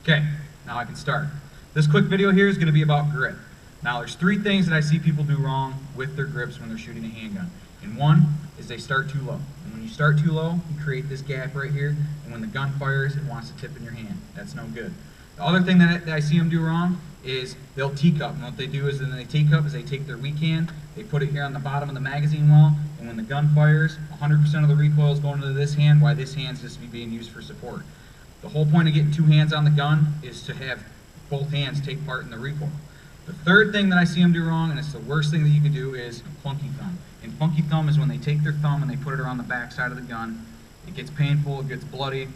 Okay, now I can start. This quick video here is going to be about grip. Now there's three things that I see people do wrong with their grips when they're shooting a handgun. And one is they start too low. And when you start too low, you create this gap right here, and when the gun fires, it wants to tip in your hand. That's no good. The other thing that I see them do wrong is they'll teacup. And what they do is when they teacup is they take their weak hand, they put it here on the bottom of the magazine well, and when the gun fires, 100% of the recoil is going into this hand, while this hand's just being used for support. The whole point of getting two hands on the gun is to have both hands take part in the recoil. The third thing that I see them do wrong, and it's the worst thing that you can do, is funky thumb. And funky thumb is when they take their thumb and they put it around the back side of the gun. It gets painful, it gets bloody.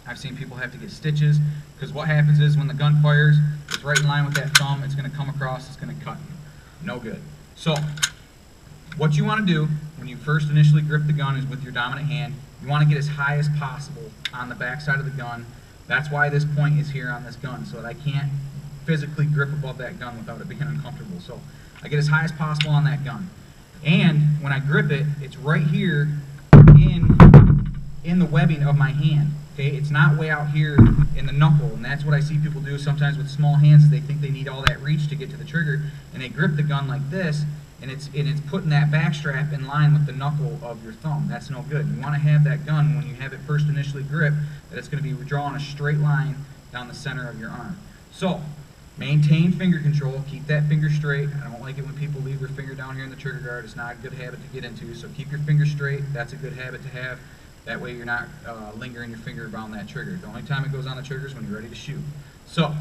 I've seen people have to get stitches, because what happens is when the gun fires, it's right in line with that thumb, it's going to come across, it's going to cut you. No good. So, what you want to do when you first initially grip the gun is with your dominant hand, you want to get as high as possible on the back side of the gun. That's why this point is here on this gun, so that I can't physically grip above that gun without it being uncomfortable. So I get as high as possible on that gun. And when I grip it, it's right here in the webbing of my hand. Okay, it's not way out here in the knuckle, and that's what I see people do sometimes with small hands, is they think they need all that reach to get to the trigger, and they grip the gun like this, and it's putting that back strap in line with the knuckle of your thumb. That's no good. You want to have that gun, when you have it first initially gripped, that it's going to be drawing a straight line down the center of your arm. So, maintain finger control, keep that finger straight. I don't like it when people leave their finger down here in the trigger guard. It's not a good habit to get into, so keep your finger straight. That's a good habit to have. That way you're not lingering your finger around that trigger. The only time it goes on the trigger is when you're ready to shoot. So,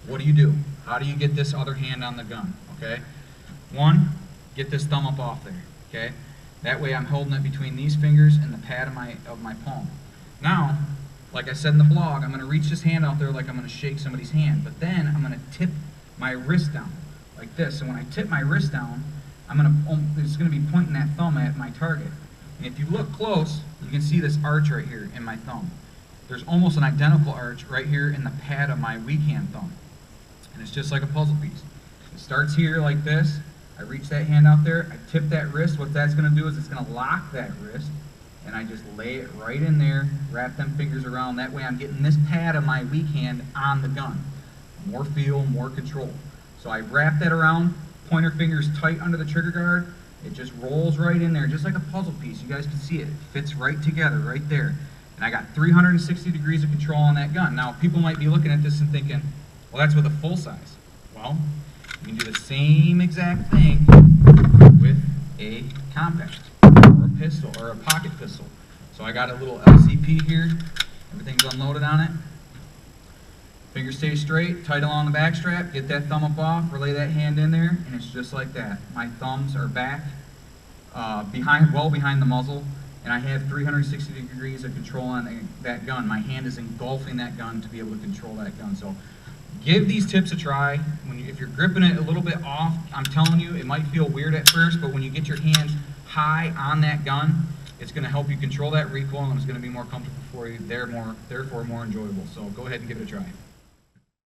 what do? How do you get this other hand on the gun? Okay? One, get this thumb up off there. Okay? That way I'm holding it between these fingers and the pad of my palm. Now, like I said in the blog, I'm going to reach this hand out there like I'm going to shake somebody's hand, but then I'm going to tip my wrist down like this. So when I tip my wrist down, it's going to be pointing that thumb at my target. And if you look close, you can see this arch right here in my thumb. There's almost an identical arch right here in the pad of my weak hand thumb. And it's just like a puzzle piece. It starts here like this. I reach that hand out there, I tip that wrist. What that's going to do is it's going to lock that wrist, and I just lay it right in there, wrap them fingers around. That way I'm getting this pad of my weak hand on the gun. More feel, more control. So I wrap that around, pointer fingers tight under the trigger guard. It just rolls right in there, just like a puzzle piece. You guys can see it. It fits right together, right there. And I got 360 degrees of control on that gun. Now, people might be looking at this and thinking, well, that's with a full size. Well, you can do the same exact thing with a compact, or a pistol, or a pocket pistol. So I got a little LCP here. Everything's unloaded on it. Finger stays straight, tight along the back strap, get that thumb up off, relay that hand in there, and it's just like that. My thumbs are back, well behind the muzzle, and I have 360 degrees of control on that gun. My hand is engulfing that gun to be able to control that gun. So give these tips a try. If you're gripping it a little bit off, I'm telling you, it might feel weird at first, but when you get your hands high on that gun, it's going to help you control that recoil, and it's going to be more comfortable for you, therefore more enjoyable. So go ahead and give it a try.